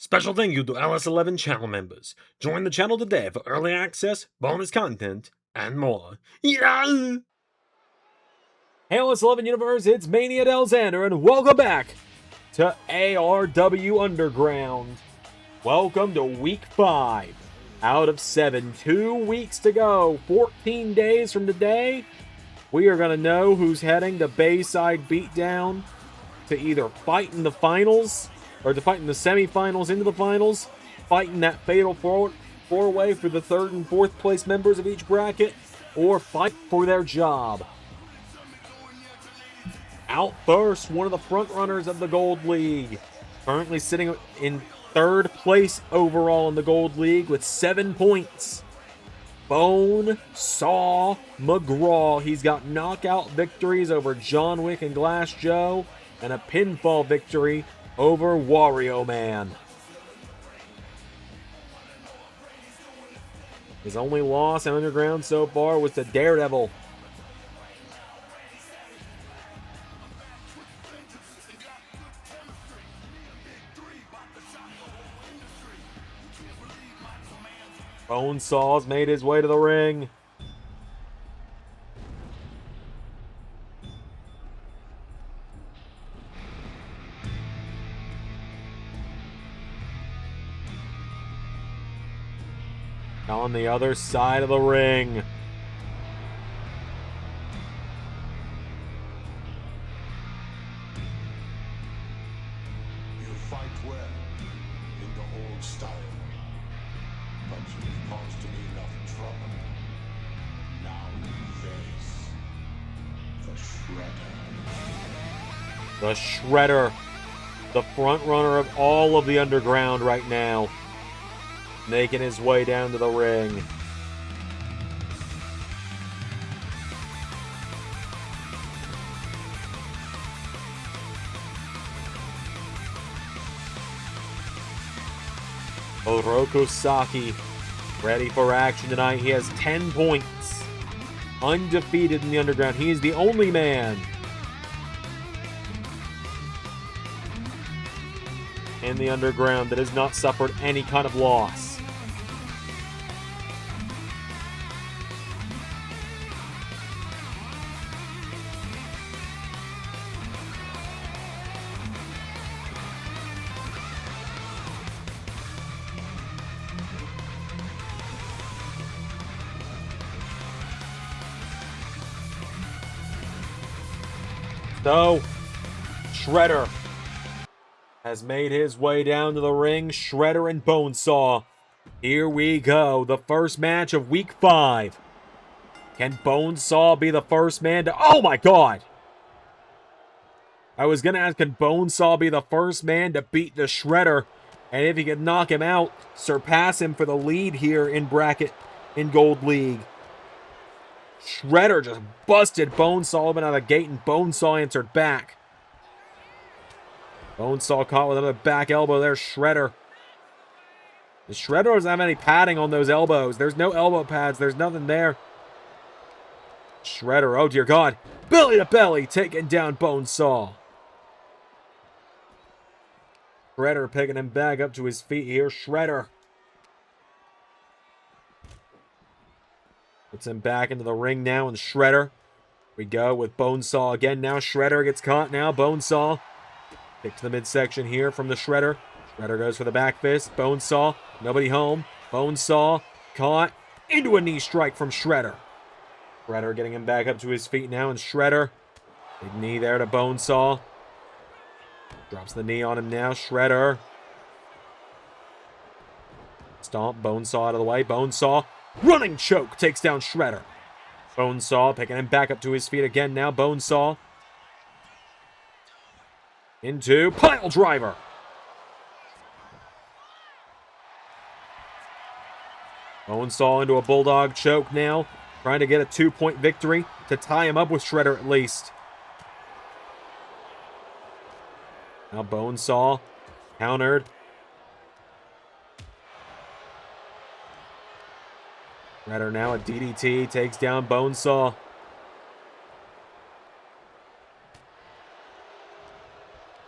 Special thank you to LS11 channel members. Join the channel today for early access, bonus content, and more. Yeah! Hey LS11 Universe, it's Mania Alexander, and welcome back to ARW Underground. Welcome to Week 5 out of 7. 2 weeks to go. 14 days from today, we are going to know who's heading to Bayside Beatdown to either fight in the finals, or to fight in the semifinals into the finals, fight in that fatal four-way for the 3rd and 4th place members of each bracket, or fight for their job. Out first, one of the frontrunners of the Gold League, currently sitting in 3rd place overall in the Gold League with 7 points. Bone Saw McGraw. He's got knockout victories over John Wick and Glass Joe, and a pinfall victory over Wario Man. His only loss in Underground so far was to Daredevil. Bonesaw's made his way to the ring. On the other side of the ring, You fight well in the old style, but you've caused me enough trouble. Now you face the Shredder. the Shredder, the front runner of all of the Underground right now, making his way down to the ring. Oroku Saki, ready for action tonight. He has 10 points. Undefeated in the Underground. He is the only man in the Underground that has not suffered any kind of loss. So, Shredder has made his way down to the ring. Shredder and Bonesaw. Here we go. The first match of Week 5. Can Bonesaw be the first man to... Oh my god! I was going to ask, can Bonesaw be the first man to beat the Shredder? And if he could knock him out, surpass him for the lead here in bracket in Gold League. Shredder just busted Bonesaw out of the gate, and Bonesaw answered back. Bonesaw caught with another back elbow there. Shredder. The Shredder doesn't have any padding on those elbows. There's no elbow pads. There's nothing there. Shredder, oh dear God. Belly to belly, taking down Bonesaw. Shredder picking him back up to his feet here. Shredder puts him back into the ring now, and Shredder. We go with Bonesaw again now. Shredder gets caught now. Bonesaw. Kick to the midsection here from the Shredder. Shredder goes for the back fist. Bonesaw. Nobody home. Bonesaw caught into a knee strike from Shredder. Shredder getting him back up to his feet now, and Shredder. Big knee there to Bonesaw. Drops the knee on him now. Shredder. Stomp. Bonesaw out of the way. Bonesaw. Running choke takes down Shredder. Bonesaw picking him back up to his feet again now. Bonesaw. Into pile driver. Bonesaw into a bulldog choke now. Trying to get a 2-point victory to tie him up with Shredder at least. Now Bonesaw countered. Shredder now a DDT, takes down Bonesaw.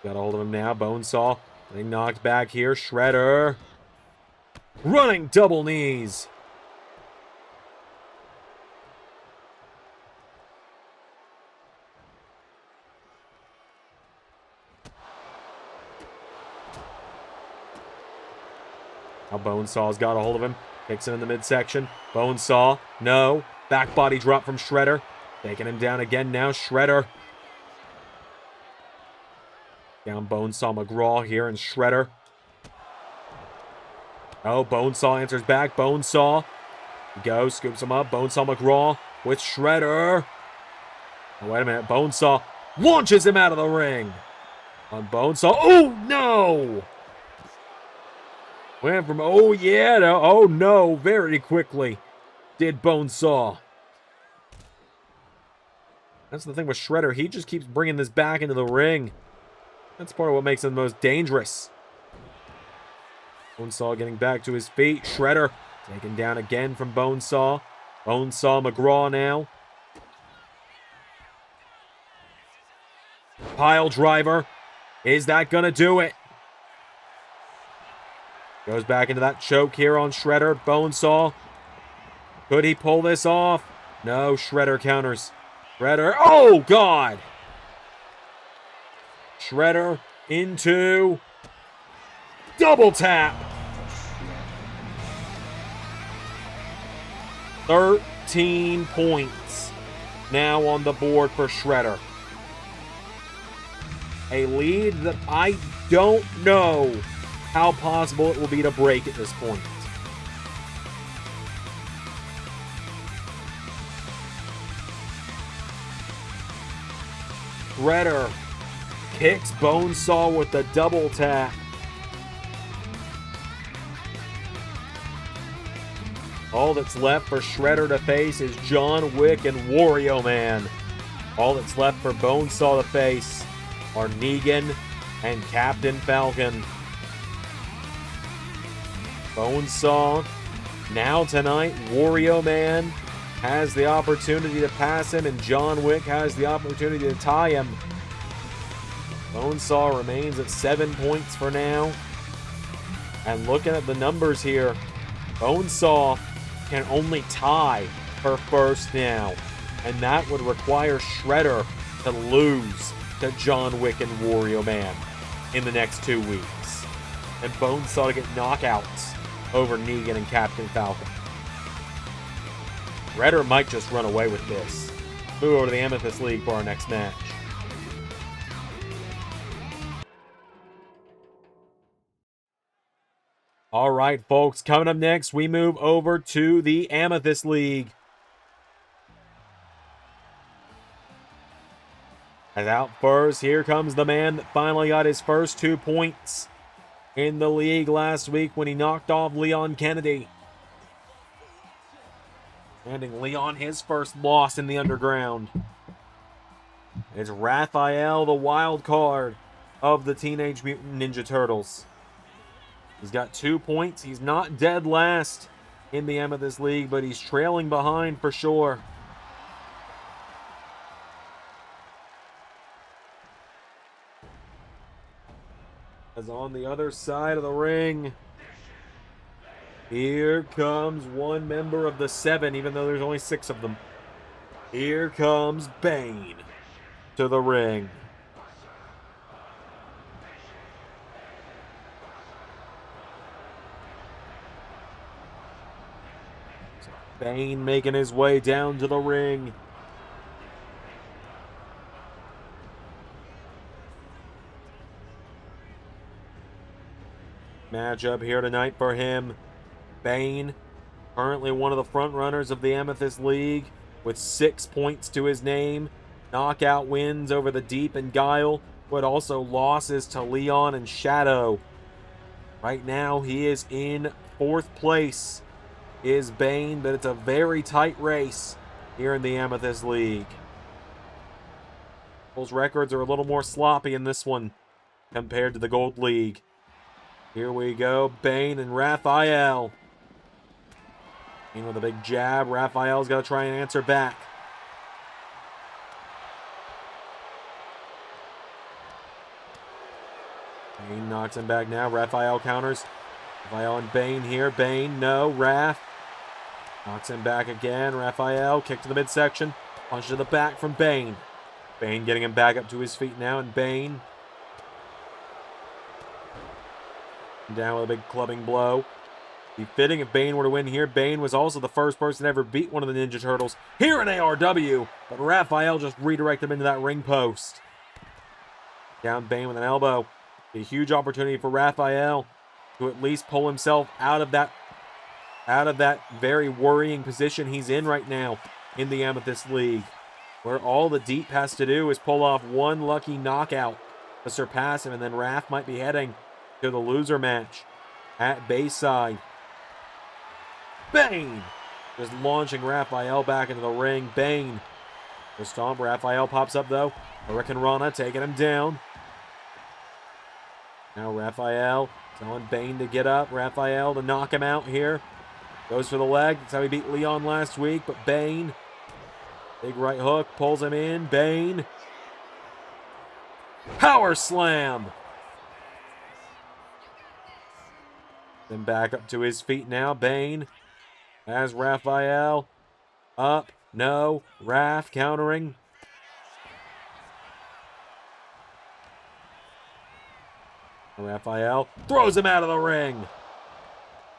Got a hold of him now. Bonesaw Getting knocked back here. Shredder. Running double knees. Now Bonesaw's got a hold of him. Kicks him in the midsection. Bonesaw. No. Back body drop from Shredder. Taking him down again now. Shredder. Down Bonesaw McGraw here and Shredder. Oh, Bonesaw answers back. Bonesaw. He goes. Scoops him up. Bonesaw McGraw with Shredder. Oh, wait a minute. Bonesaw launches him out of the ring. On Bonesaw. Oh, no! Went from, oh yeah, to, oh no, very quickly did Bonesaw. That's the thing with Shredder. He just keeps bringing this back into the ring. That's part of what makes him the most dangerous. Bonesaw getting back to his feet. Shredder taken down again from Bonesaw. Bonesaw McGraw now. Pile driver. Is that going to do it? Goes back into that choke here on Shredder. Bonesaw. Could he pull this off? No, Shredder counters. Shredder. Oh, God. Shredder into double tap. 13 points now on the board for Shredder. A lead that I don't know how possible it will be to break at this point. Shredder kicks Bonesaw with the double tap. All that's left for Shredder to face is John Wick and Wario Man. All that's left for Bonesaw to face are Negan and Captain Falcon. Bonesaw, now tonight, Wario Man has the opportunity to pass him, and John Wick has the opportunity to tie him. Bonesaw remains at 7 points for now. And looking at the numbers here, Bonesaw can only tie for first now. And that would require Shredder to lose to John Wick and Wario Man in the next 2 weeks. And Bonesaw to get knockouts over Negan and Captain Falcon. Shredder might just run away with this. Move over to the Amethyst League for our next match. All right, folks, coming up next, we move over to the Amethyst League. And out first, here comes the man that finally got his first 2 points in the league last week when he knocked off Leon Kennedy. Handing Leon his first loss in the underground. It's Raphael, the wild card of the Teenage Mutant Ninja Turtles. He's got 2 points. He's not dead last in the Amethyst League, but he's trailing behind for sure. As on the other side of the ring, here comes one member of the 7, even though there's only 6 of them. Here comes Bane to the ring. Bane making his way down to the ring. Matchup here tonight for him. Bane, currently one of the front runners of the Amethyst League, with 6 points to his name. Knockout wins over the Deep and Guile, but also losses to Leon and Shadow. Right now, he is in 4th place, is Bane, but it's a very tight race here in the Amethyst League. Those records are a little more sloppy in this one compared to the Gold League. Here we go, Bane and Raphael. Bane with a big jab. Raphael's got to try and answer back. Bane knocks him back now. Raphael counters. Raphael and Bane here. Bane, no. Raph knocks him back again. Raphael, kick to the midsection. Punch to the back from Bane. Bane getting him back up to his feet now, and Bane down with a big clubbing blow. Be fitting if Bane were to win here. Bane was also the first person to ever beat one of the Ninja Turtles here in ARW, but Raphael just redirected him into that ring post. Down Bane with an elbow. A huge opportunity for Raphael to at least pull himself out of that very worrying position he's in right now in the Amethyst League, where all the Deep has to do is pull off one lucky knockout to surpass him, and then Raph might be heading to the loser match at Bayside. Bane just launching Raphael back into the ring. Bane, the stomp. Raphael pops up though. Hurricane Rana taking him down. Now Raphael telling Bane to get up. Raphael to knock him out here. Goes for the leg. That's how he beat Leon last week. But Bane, big right hook, pulls him in. Bane, power slam. Then back up to his feet now. Bane has Raphael up. No. Raph countering. Raphael throws him out of the ring.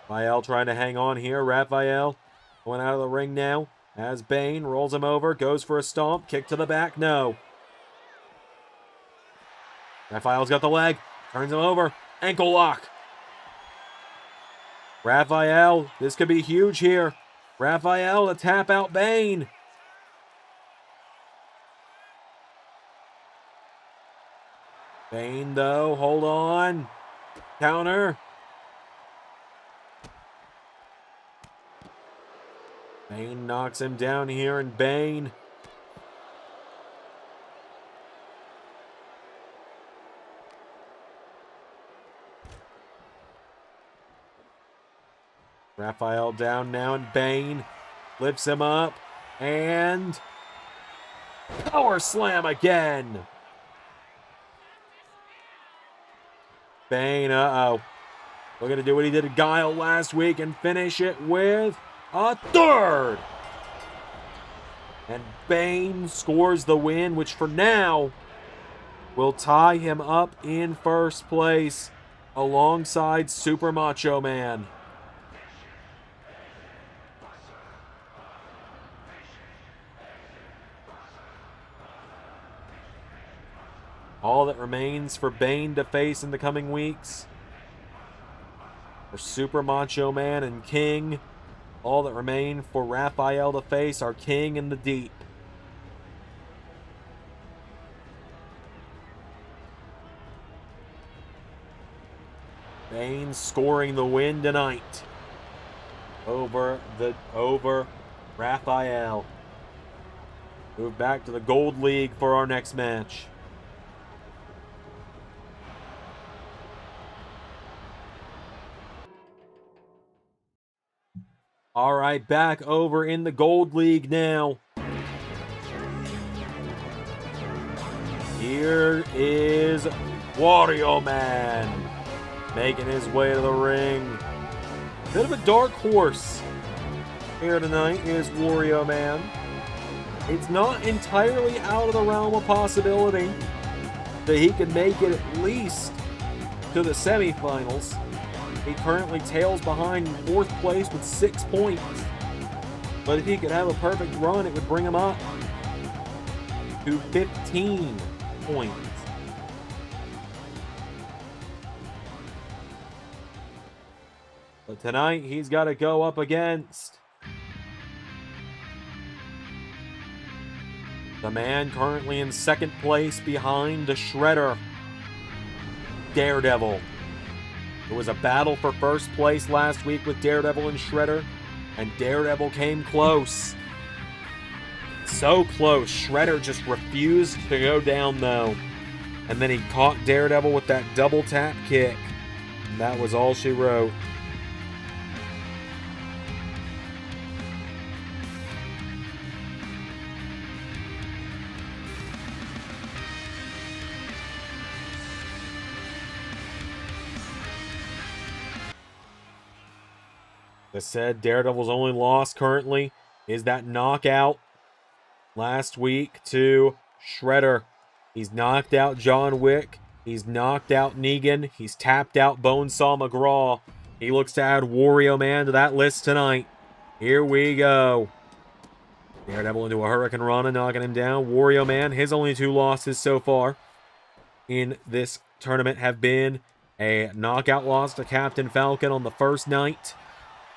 Raphael trying to hang on here. Raphael going out of the ring now. As Bane rolls him over. Goes for a stomp. Kick to the back. No. Raphael's got the leg. Turns him over. Ankle lock. Raphael, this could be huge here. Raphael to tap out Bane. Bane, though, hold on. Counter. Bane knocks him down here, and Bane Raphael down now, and Bane lifts him up, and power slam again. Bane, looking to do what he did to Guile last week and finish it with a third. And Bane scores the win, which for now will tie him up in first place alongside Super Macho Man. All that remains for Bane to face in the coming weeks are Super Macho Man and King. All that remain for Raphael to face are King and the Deep. Bane scoring the win tonight over Raphael. Move back to the Gold League for our next match. All right, back over in the Gold League now. Here is Wario Man making his way to the ring. Bit of a dark horse here tonight is Wario Man. It's not entirely out of the realm of possibility that he could make it at least to the semifinals. He currently tails behind in fourth place with 6 points. But if he could have a perfect run, it would bring him up to 15 points. But tonight, he's got to go up against the man currently in second place behind the Shredder, Daredevil. It was a battle for first place last week with Daredevil and Shredder, and Daredevil came close. So close, Shredder just refused to go down though. And then he caught Daredevil with that double tap kick. And that was all she wrote. As said, Daredevil's only loss currently is that knockout last week to Shredder. He's knocked out John Wick. He's knocked out Negan. He's tapped out Bonesaw McGraw. He looks to add Wario Man to that list tonight. Here we go. Daredevil into a Hurricane Rana, knocking him down. Wario Man, his only 2 losses so far in this tournament have been a knockout loss to Captain Falcon on the first night.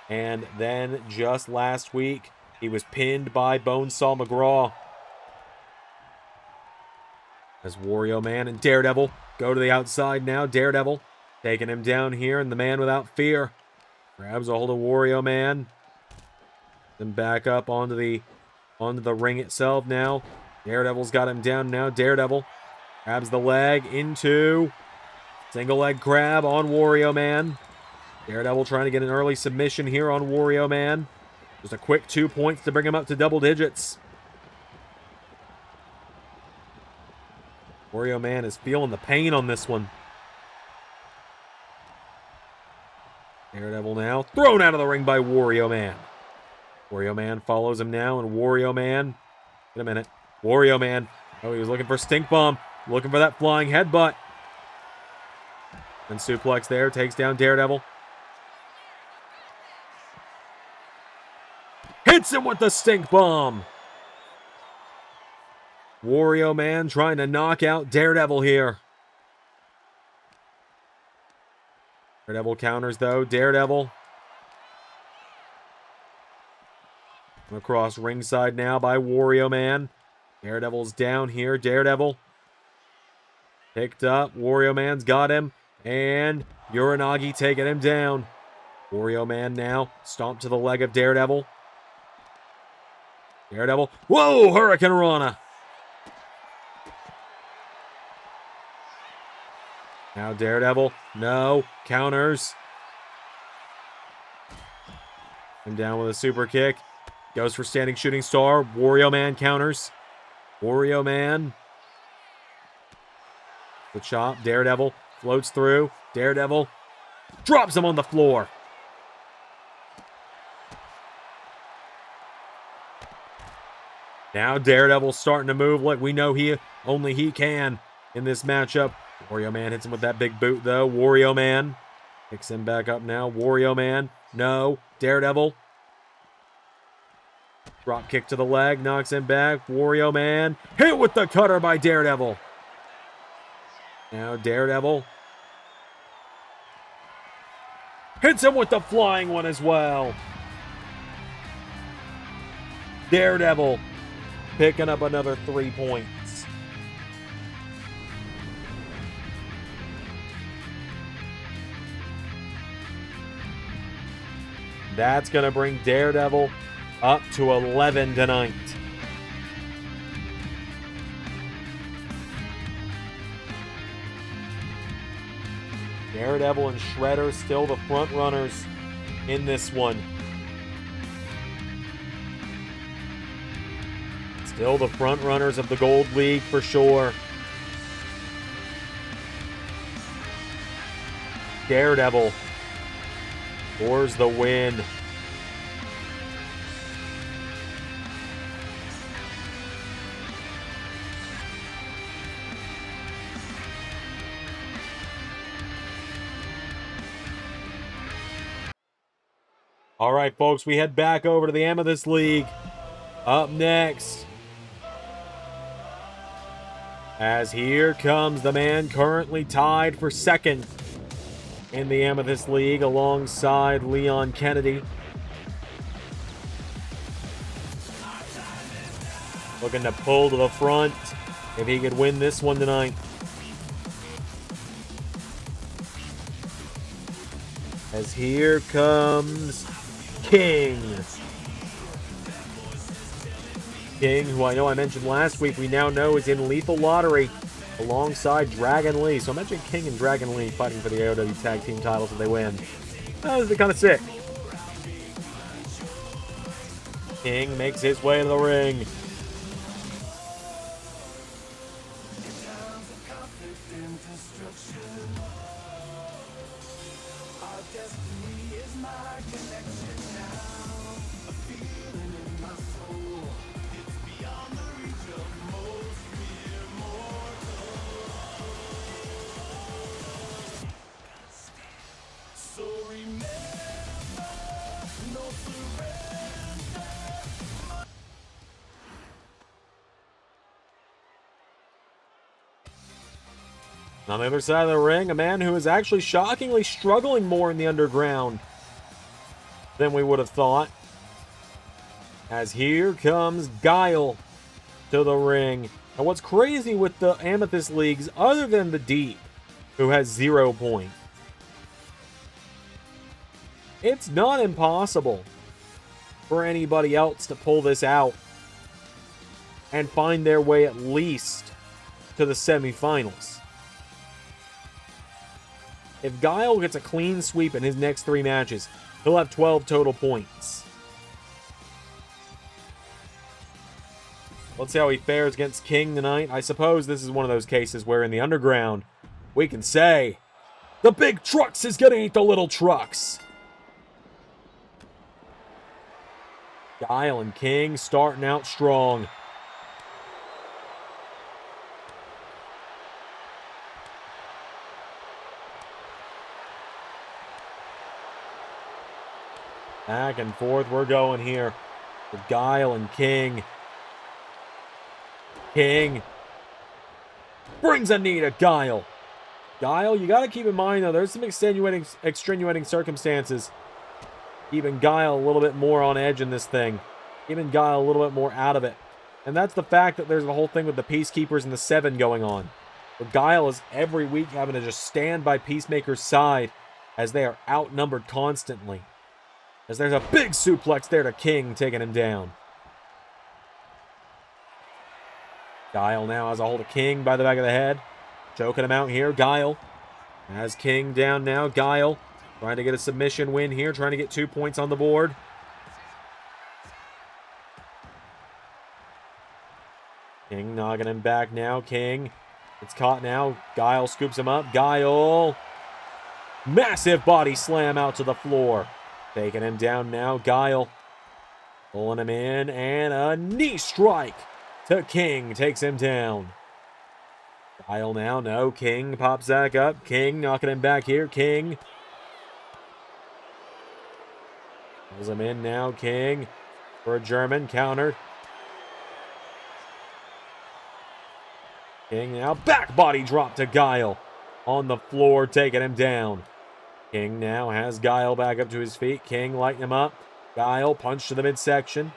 And then just last week, he was pinned by Bonesaw McGraw. As Wario Man and Daredevil go to the outside now. Daredevil taking him down here, and the man without fear grabs a hold of Wario Man. Then back up onto the ring itself now. Daredevil's got him down now. Daredevil grabs the leg into single leg grab on Wario Man. Daredevil trying to get an early submission here on Wario Man. Just a quick 2 points to bring him up to double digits. Wario Man is feeling the pain on this one. Daredevil now thrown out of the ring by Wario Man. Wario Man follows him now, and Wario Man, wait a minute, Wario Man, oh, he was looking for Stink Bomb, looking for that flying headbutt. And suplex there, takes down Daredevil. Hits him with the Stink Bomb. Wario Man trying to knock out Daredevil here. Daredevil counters though. Daredevil across ringside now by Wario Man. Daredevil's down here. Daredevil picked up. Wario Man's got him. And Uranagi taking him down. Wario Man now stomped to the leg of Daredevil. Daredevil. Whoa! Hurricane Rana. Now Daredevil. No. Counters. Him down with a super kick. Goes for standing shooting star. Wario Man counters. Wario Man. The chop. Daredevil floats through. Daredevil drops him on the floor. Now Daredevil starting to move like we know only he can in this matchup. Wario Man hits him with that big boot though. Wario Man picks him back up now. Wario Man. No. Daredevil. Drop kick to the leg. Knocks him back. Wario Man. Hit with the cutter by Daredevil. Now Daredevil. Hits him with the flying one as well. Daredevil picking up another 3 points. That's going to bring Daredevil up to 11 tonight. Daredevil and Shredder still the front runners in this one. Still the front runners of the Gold League for sure. Daredevil scores the win. All right, folks, we head back over to the Amethyst League. Up next, as here comes the man currently tied for second in the Amethyst League alongside Leon Kennedy. Looking to pull to the front if he could win this one tonight. As here comes King. King, who I know I mentioned last week, we now know is in Lethal Lottery alongside Dragon Lee. So imagine King and Dragon Lee fighting for the ARW Tag Team titles if they win. That would be kind of sick. King makes his way to the ring. On the other side of the ring, a man who is actually shockingly struggling more in the underground than we would have thought. As here comes Guile to the ring. And what's crazy with the Amethyst Leagues, other than the Deep, who has 0 points, it's not impossible for anybody else to pull this out and find their way at least to the semifinals. If Guile gets a clean sweep in his next 3 matches, he'll have 12 total points. Let's see how he fares against King tonight. I suppose this is one of those cases where in the underground, we can say, the big trucks is gonna eat the little trucks. Guile and King starting out strong. Back and forth we're going here with Guile and King. King brings a knee to Guile. Guile, you got to keep in mind, though, there's some extenuating circumstances keeping Guile a little bit more on edge in this thing. Keeping Guile a little bit more out of it. And that's the fact that there's the whole thing with the Peacekeepers and the 7 going on. But Guile is every week having to just stand by Peacemaker's side as they are outnumbered constantly. As there's a big suplex there to King, taking him down. Guile now has a hold of King by the back of the head. Choking him out here. Guile has King down now. Guile trying to get a submission win here. Trying to get 2 points on the board. King knocking him back now. King gets caught now. Guile scoops him up. Guile. Massive body slam out to the floor. Taking him down now. Guile pulling him in. And a knee strike to King. Takes him down. Guile now. No. King pops back up. King knocking him back here. King pulls him in now. King for a German. Countered. King now. Back body drop to Guile. On the floor. Taking him down. King now has Guile back up to his feet. King lighting him up. Guile punch to the midsection.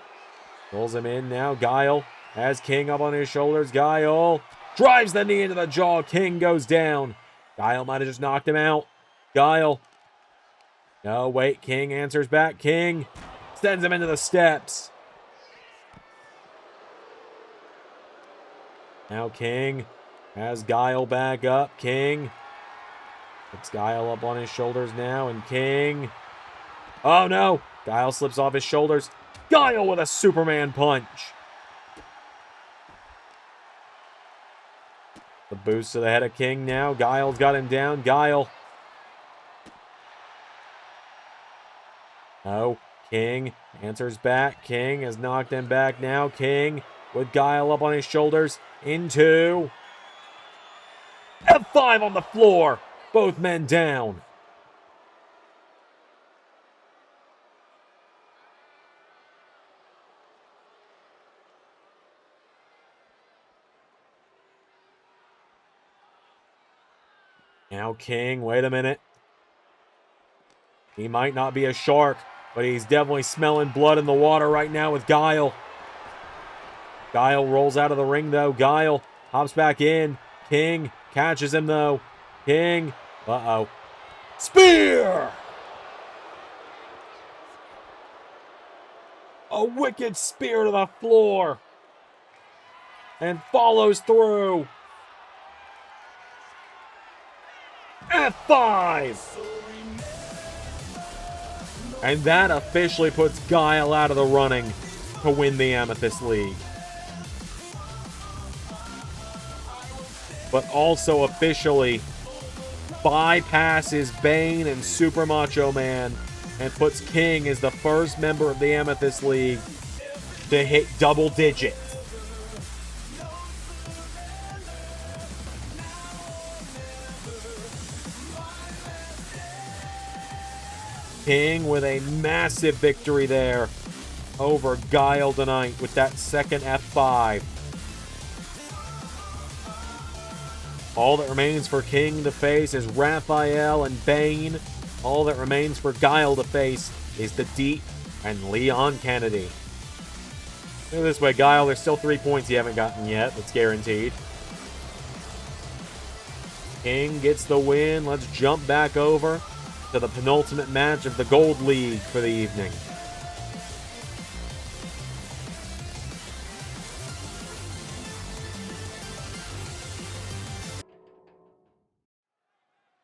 Pulls him in now. Guile has King up on his shoulders. Guile drives the knee into the jaw. King goes down. Guile might have just knocked him out. Guile. No, wait. King answers back. King sends him into the steps. Now King has Guile back up. King puts Guile up on his shoulders now, and King. Oh no! Guile slips off his shoulders. Guile with a Superman punch. The boost to the head of King now. Guile's got him down. Guile. No. King answers back. King has knocked him back now. King with Guile up on his shoulders. Into F5 on the floor. Both men down. Now King, wait a minute. He might not be a shark, but he's definitely smelling blood in the water right now with Guile. Guile rolls out of the ring though. Guile hops back in. King catches him though. King. Uh-oh. Spear! A wicked spear to the floor. And follows through. F5! And that officially puts Guile out of the running to win the Amethyst League. But also officially bypasses Bane and Super Macho Man and puts King as the first member of the Amethyst League to hit double digits. King with a massive victory there over Guile tonight with that second F5. All that remains for King to face is Raphael and Bane. All that remains for Guile to face is the Deep and Leon Kennedy. Look this way, Guile. There's still 3 points you haven't gotten yet. That's guaranteed. King gets the win. Let's jump back over to the penultimate match of the Gold League for the evening.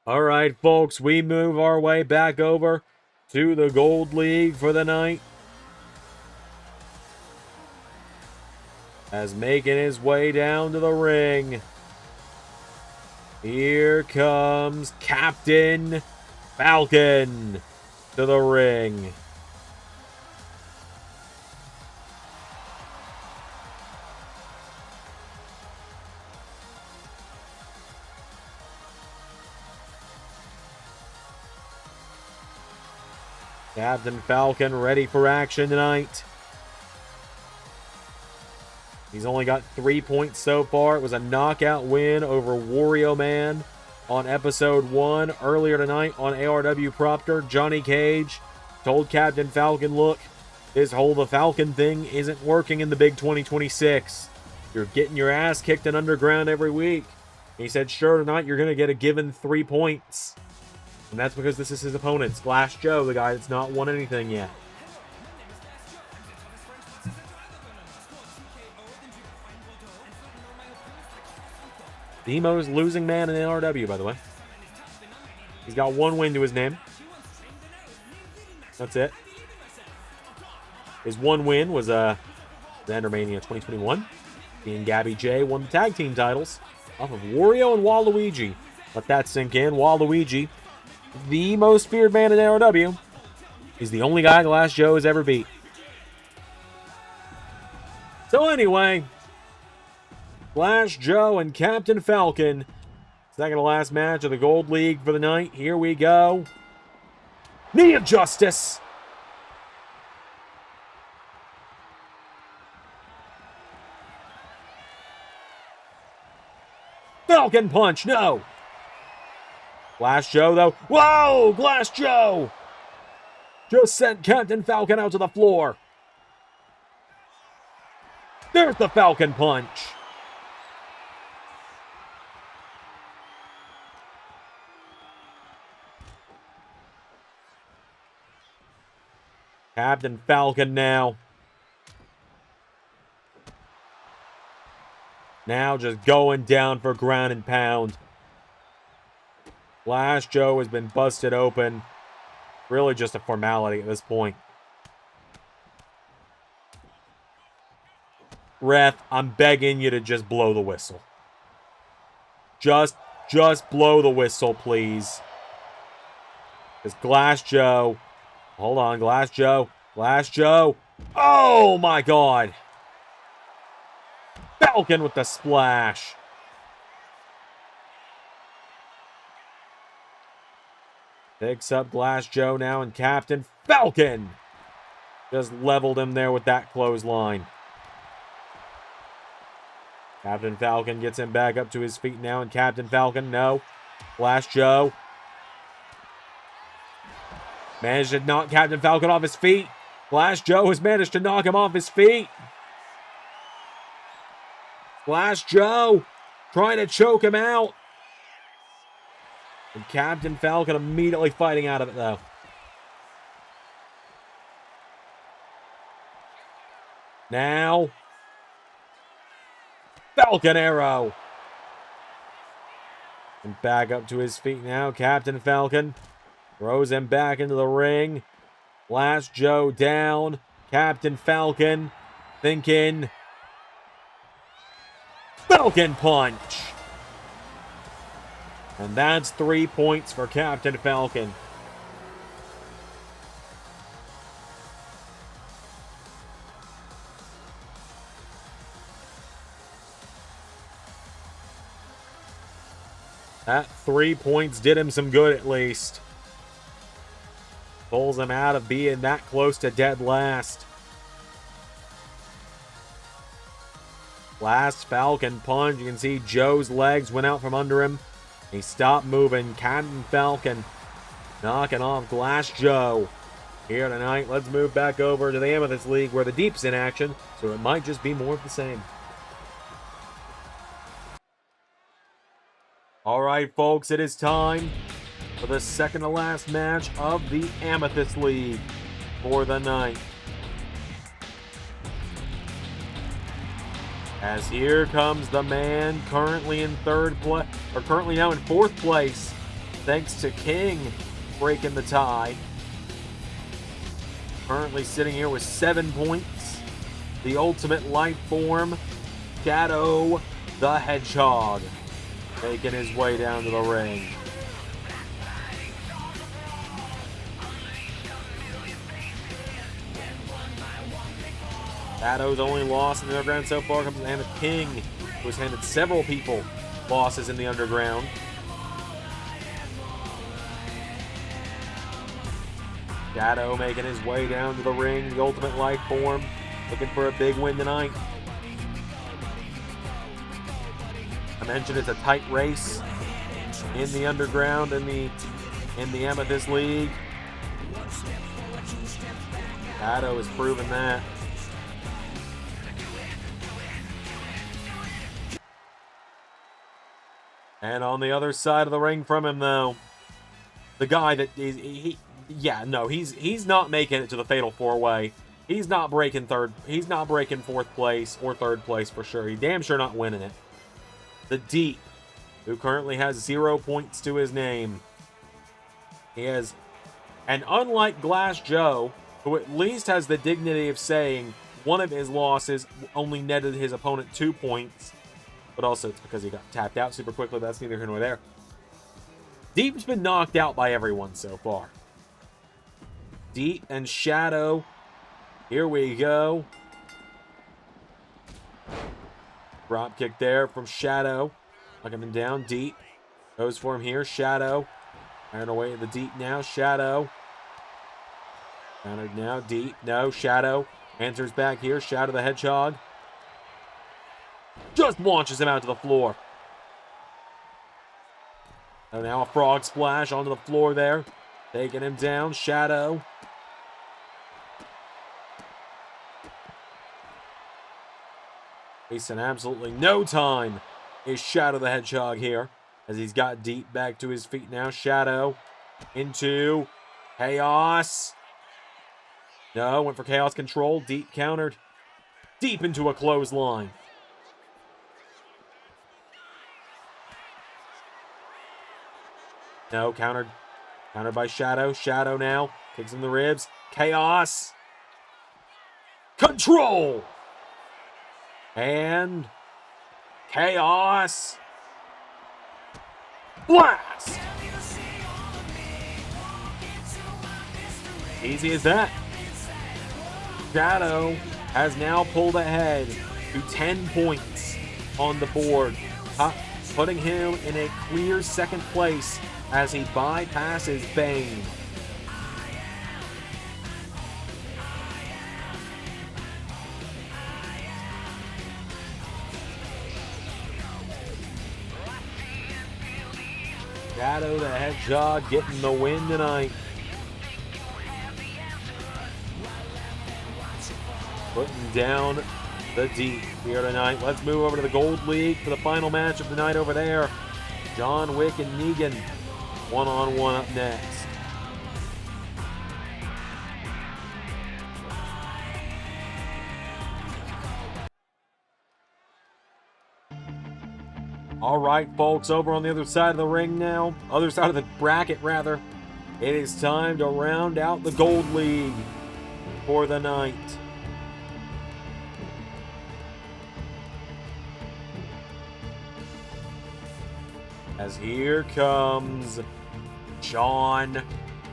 All right, folks, we move our way back over to the Gold League for the night. As making his way down to the ring, here comes Captain Falcon to the ring. Captain Falcon ready for action tonight. He's only got 3 points so far. It was a knockout win over Wario Man on episode 1. Earlier tonight on ARW Proctor, Johnny Cage told Captain Falcon, look, this whole the Falcon thing isn't working in the big 2026. You're getting your ass kicked in Underground every week. He said, sure, tonight you're going to get a given 3 points. And that's because this is his opponent, Splash Joe, the guy that's not won anything yet. The most losing man in ARW, by the way. He's got 1 win to his name. That's it. His 1 win was Xandermania 2021. He and Gabby J won the tag team titles off of Wario and Waluigi. Let that sink in. Waluigi, the most feared man in ARW, is the only guy Glass Joe has ever beat. So anyway, Glass Joe and Captain Falcon, second to last match of the Gold League for the night. Here we go. Knee of Justice. Falcon Punch, no. Glass Joe, though. Whoa! Glass Joe! Just sent Captain Falcon out to the floor. There's the Falcon Punch. Captain Falcon now. Now just going down for ground and pound. Glass Joe has been busted open. Really just a formality at this point. Ref, I'm begging you to just blow the whistle. Just blow the whistle, please. Because Glass Joe... Hold on, Glass Joe. Glass Joe. Oh, my God. Falcon with the splash. Picks up Glass Joe now, and Captain Falcon just leveled him there with that clothesline. Captain Falcon gets him back up to his feet now, and Captain Falcon, no. Glass Joe managed to knock Captain Falcon off his feet. Glass Joe has managed to knock him off his feet. Glass Joe trying to choke him out. And Captain Falcon immediately fighting out of it, though. Now, Falcon Arrow. And back up to his feet now. Captain Falcon throws him back into the ring. Glass Joe down. Captain Falcon thinking... Falcon Punch. And that's 3 points for Captain Falcon. That 3 points did him some good, at least. Pulls him out of being that close to dead last. Last Falcon punch. You can see Joe's legs went out from under him. He stopped moving. Captain Falcon knocking off Glass Joe. Here tonight, let's move back over to the Amethyst League where the Deep's in action, so it might just be more of the same. Alright folks, it is time for the second to last match of the Amethyst League for the night. As here comes the man currently in currently now in fourth place, thanks to King breaking the tie. Currently sitting here with 7 points. The ultimate life form, Shadow the Hedgehog, making his way down to the ring. Shadow's only loss in the underground so far comes in the hand of King, who has handed several people losses in the underground. Shadow making his way down to the ring, the ultimate life form, looking for a big win tonight. I mentioned it's a tight race in the underground in the Amethyst League. Shadow has proven that. And on the other side of the ring from him, though, the guy that he's not making it to the Fatal 4-Way. He's not breaking fourth place or third place for sure. He's damn sure not winning it. The Deep, who currently has 0 points to his name. He has, and unlike Glass Joe, who at least has the dignity of saying one of his losses only netted his opponent 2 points, but also it's because he got tapped out super quickly. That's neither here nor there. Deep's been knocked out by everyone so far. Deep and Shadow. Here we go. Drop kick there from Shadow. Knocking him down. Deep goes for him here. Shadow. Iron away at the Deep now. Shadow. Countered now. Deep. No. Shadow. Answers back here. Shadow the Hedgehog. Just launches him out to the floor. And now a frog splash onto the floor there. Taking him down. Shadow. Wasting absolutely no time is Shadow the Hedgehog here, as he's got Deep back to his feet now. Shadow into Chaos. No, went for Chaos control. Deep countered. Deep into a clothesline. No, countered. Countered by Shadow. Shadow now kicks in the ribs. Chaos. Control. And Chaos. Blast. Easy as that. Shadow has now pulled ahead to 10 points on the board, putting him in a clear second place as he bypasses Bane. Shadow the Hedgehog getting the win tonight. Putting down the Deep here tonight. Let's move over to the Gold League for the final match of the night over there. John Wick and Negan, one-on-one up next. All right, folks, over on the other side of the ring now, other side of the bracket, rather, it is time to round out the Gold League for the night. As here comes John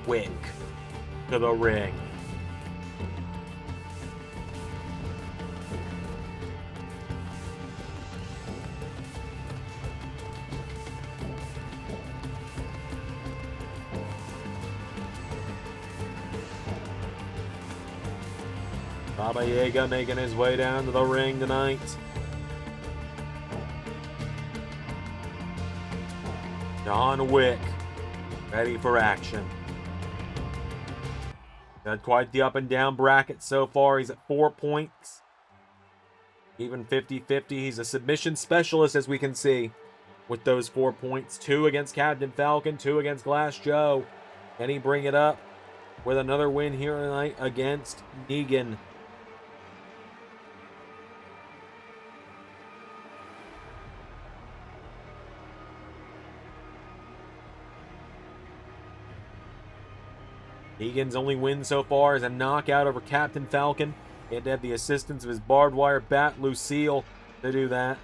Wick to the ring. Baba Yaga making his way down to the ring tonight. John Wick, ready for action. Got quite the up and down bracket so far. He's at 4 points. Even 50-50. He's a submission specialist, as we can see, with those 4 points. 2 against Captain Falcon, 2 against Glass Joe. Can he bring it up with another win here tonight against Negan? Negan's only win so far is a knockout over Captain Falcon. He had to have the assistance of his barbed wire bat, Lucille, to do that.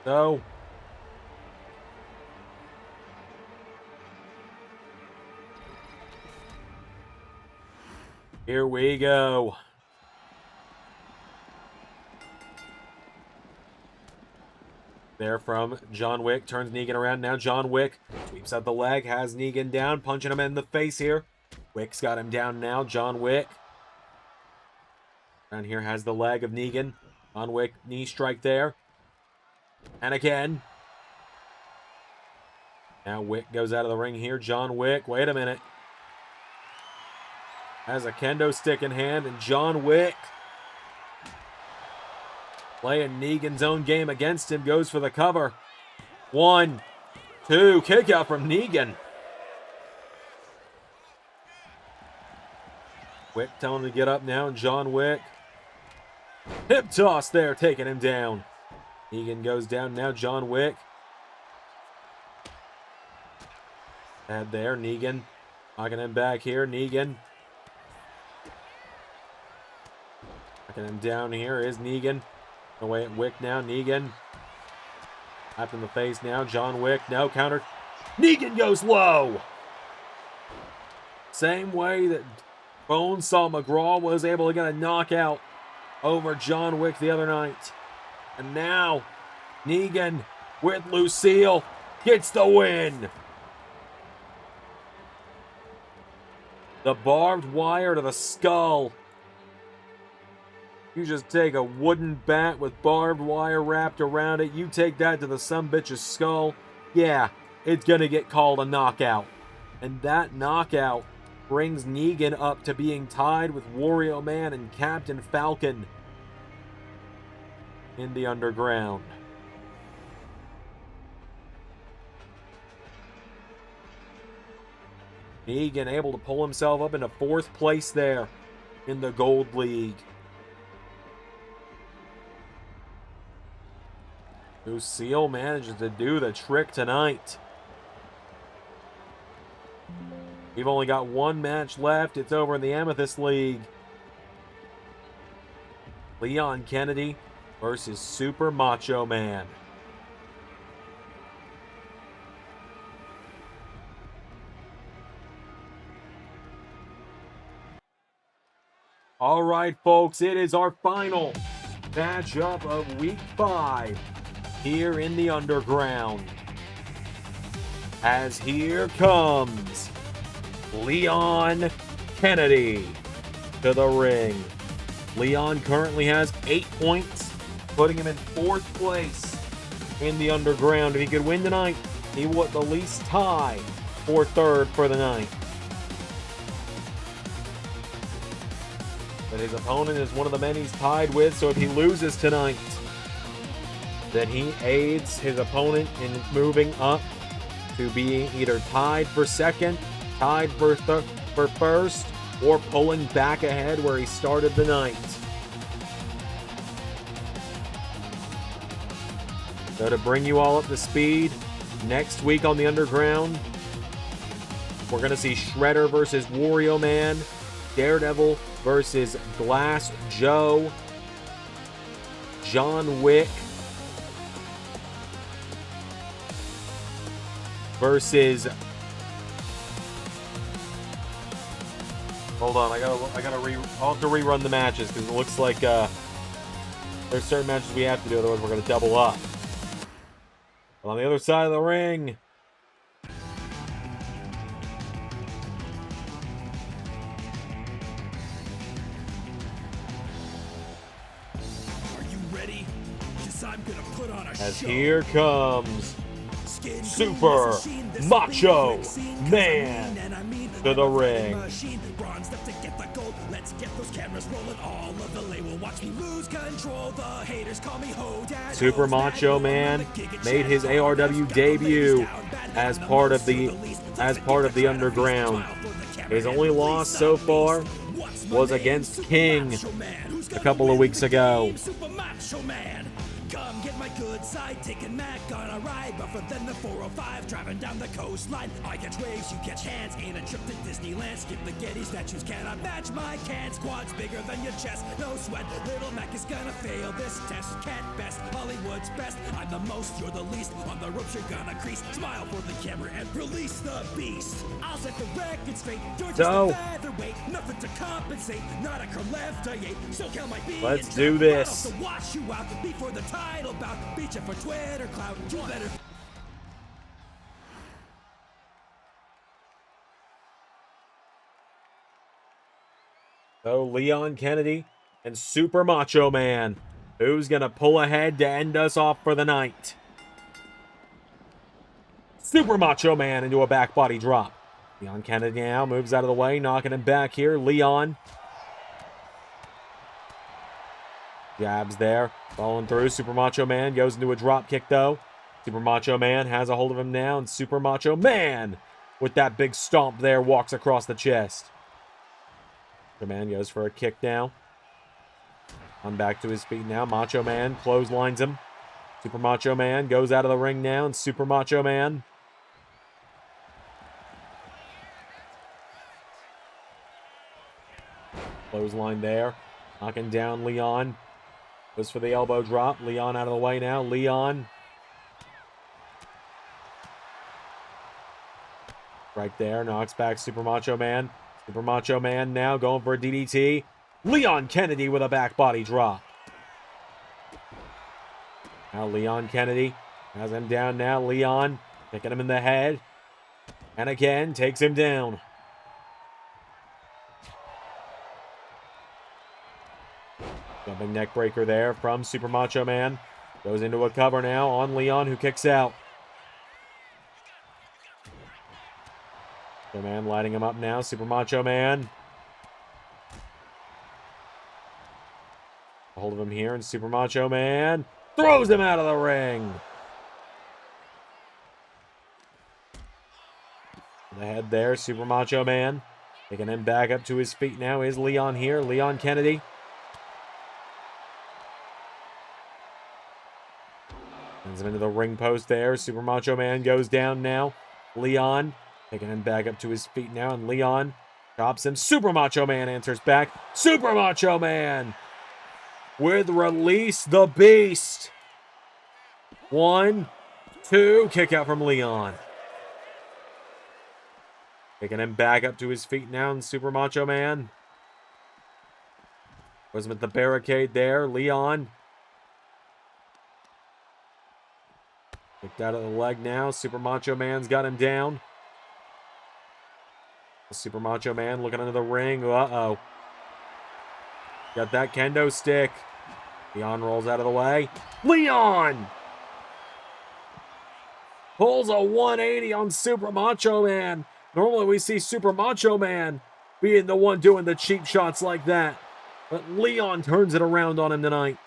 So, here we go. There from John Wick. Turns Negan around. Now John Wick sweeps out the leg. Has Negan down. Punching him in the face here. Wick's got him down now. John Wick. Down here has the leg of Negan. John Wick knee strike there. And again. Now Wick goes out of the ring here. John Wick. Wait a minute. Has a kendo stick in hand, and John Wick, playing Negan's own game against him, goes for the cover. 1, 2, kick out from Negan. Wick telling him to get up now, and John Wick, hip toss there, taking him down. Negan goes down now, John Wick. And there, Negan, knocking him back here, Negan. Knocking him down here is Negan. Away at Wick now. Negan. Slapped in the face now. John Wick. No counter. Negan goes low. Same way that Bonesaw McGraw was able to get a knockout over John Wick the other night. And now Negan with Lucille gets the win. The barbed wire to the skull. You just take a wooden bat with barbed wire wrapped around it. You take that to the sumbitch's skull. Yeah, it's going to get called a knockout. And that knockout brings Negan up to being tied with Wario Man and Captain Falcon in the underground. Negan able to pull himself up into 4th place there in the Gold League. Lucille manages to do the trick tonight. We've only got 1 match left. It's over in the Amethyst League. Leon Kennedy versus Super Macho Man. All right, folks, it is our final matchup of Week 5 here in the Underground. As here comes Leon Kennedy to the ring. Leon currently has 8 points, putting him in 4th place in the Underground. If he could win tonight, he will at the least tie for 3rd for the night. But his opponent is one of the men he's tied with, so if he loses tonight, then he aids his opponent in moving up to being either tied for 2nd, tied for 1st, or pulling back ahead where he started the night. So to bring you all up to speed, next week on the Underground, we're going to see Shredder versus Wario Man, Daredevil versus Glass Joe, John Wick versus Hold on, I'll have to rerun the matches because it looks like there's certain matches we have to do, otherwise we're gonna double up. But on the other side of the ring, I'm gonna put on a as show. here comes Super Macho Man to the ring. Let's get those cameras rolling. All of the label watch me lose control. The haters call me Hodag. Super Macho Man made his ARW debut as part of the Underground. His only loss so far was against King a couple of weeks ago. Super Macho Man. Come get my good side, taking Mac on a ride, rougher than the 405, driving down the coastline. I catch waves, you catch hands, ain't a trip to Disneyland. Skip the Getty statues, cannot match my can. Squad's bigger than your chest, no sweat. Little Mac is gonna fail this test. Cat best, Hollywood's best. I'm the most, you're the least. On the ropes, you're gonna crease. Smile for the camera and release the beast. I'll set the record straight. You're just a featherweight, nothing to compensate. Not a curl left, I ain't. So count my beat. Let's do this. I'll also wash you out before the title bout. Beat you for Twitter clout. You better. So Leon Kennedy and Super Macho Man. Who's gonna pull ahead to end us off for the night? Super Macho Man into a back body drop. Leon Kennedy now moves out of the way, knocking him back here. Leon jabs there, falling through. Super Macho Man goes into a drop kick though. Super Macho Man has a hold of him now, and Super Macho Man, with that big stomp there, walks across the chest. Macho Man goes for a kick now. On back to his feet now. Macho Man clotheslines him. Super Macho Man goes out of the ring now, and Super Macho Man clothesline there. Knocking down Leon. Goes for the elbow drop. Leon out of the way now. Leon. Right there. Knocks back Super Macho Man. Super Macho Man now going for a DDT. Leon Kennedy with a back body drop. Now Leon Kennedy has him down now. Leon kicking him in the head. And again, takes him down. Jumping neck breaker there from Super Macho Man. Goes into a cover now on Leon, who kicks out. Macho Man lighting him up now. Super Macho Man. A hold of him here, and Super Macho Man throws him out of the ring. The head there, Super Macho Man. Taking him back up to his feet now is Leon here. Leon Kennedy. Sends him into the ring post there. Super Macho Man goes down now. Leon taking him back up to his feet now, and Leon chops him. Super Macho Man answers back. Super Macho Man with Release the Beast. 1, 2, kick out from Leon. Taking him back up to his feet now, and Super Macho Man was him at the barricade there. Leon kicked out of the leg now. Super Macho Man's got him down. Super Macho Man looking under the ring. Uh-oh. Got that kendo stick. Leon rolls out of the way. Leon pulls a 180 on Super Macho Man. Normally we see Super Macho Man being the one doing the cheap shots like that. But Leon turns it around on him tonight.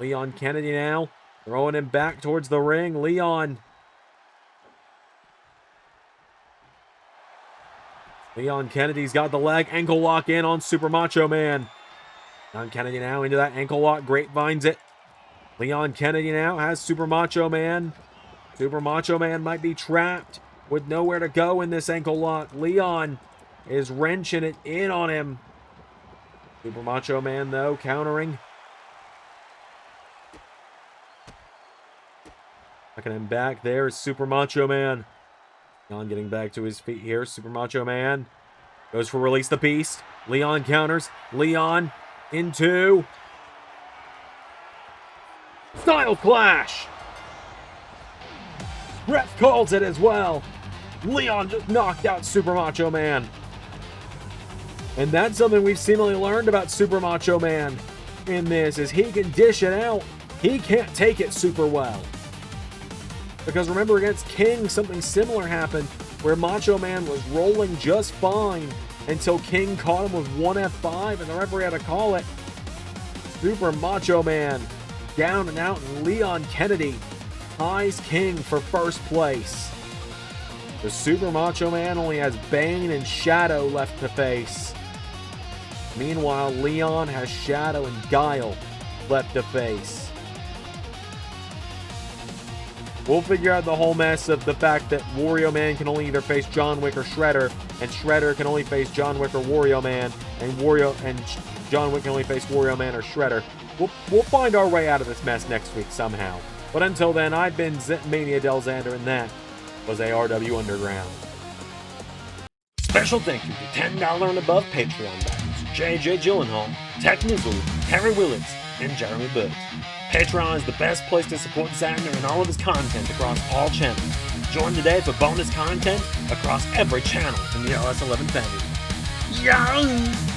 Leon Kennedy now throwing him back towards the ring. Leon Kennedy's got the leg. Ankle lock in on Super Macho Man. Leon Kennedy now into that ankle lock. Grapevines it. Leon Kennedy now has Super Macho Man. Super Macho Man might be trapped with nowhere to go in this ankle lock. Leon is wrenching it in on him. Super Macho Man, though, countering. Knocking him back there is Super Macho Man. Leon getting back to his feet here. Super Macho Man Goes for Release the Beast. Leon counters. Leon into Style Clash. Ref calls it as well. Leon just knocked out Super Macho Man. And that's something we've seemingly learned about Super Macho Man in this, is he can dish it out. He can't take it super well. Because remember, against King, something similar happened where Macho Man was rolling just fine until King caught him with one F5 and the referee had to call it. Super Macho Man down and out, and Leon Kennedy ties King for first place. The Super Macho Man only has Bane and Shadow left to face. Meanwhile, Leon has Shadow and Guile left to face. We'll figure out the whole mess of the fact that Wario Man can only either face John Wick or Shredder, and Shredder can only face John Wick or Wario Man, and John Wick can only face Wario Man or Shredder. We'll find our way out of this mess next week somehow. But until then, I've been Mania Del Xander, and that was ARW Underground. Special thank you to $10 and above Patreon backers JJ Gyllenhaal, Tech Nizzle, Harry Willetts, and Jeremy Burt. Patreon is the best place to support Xander and all of his content across all channels. Join today for bonus content across every channel in the LS11 family. Yeah!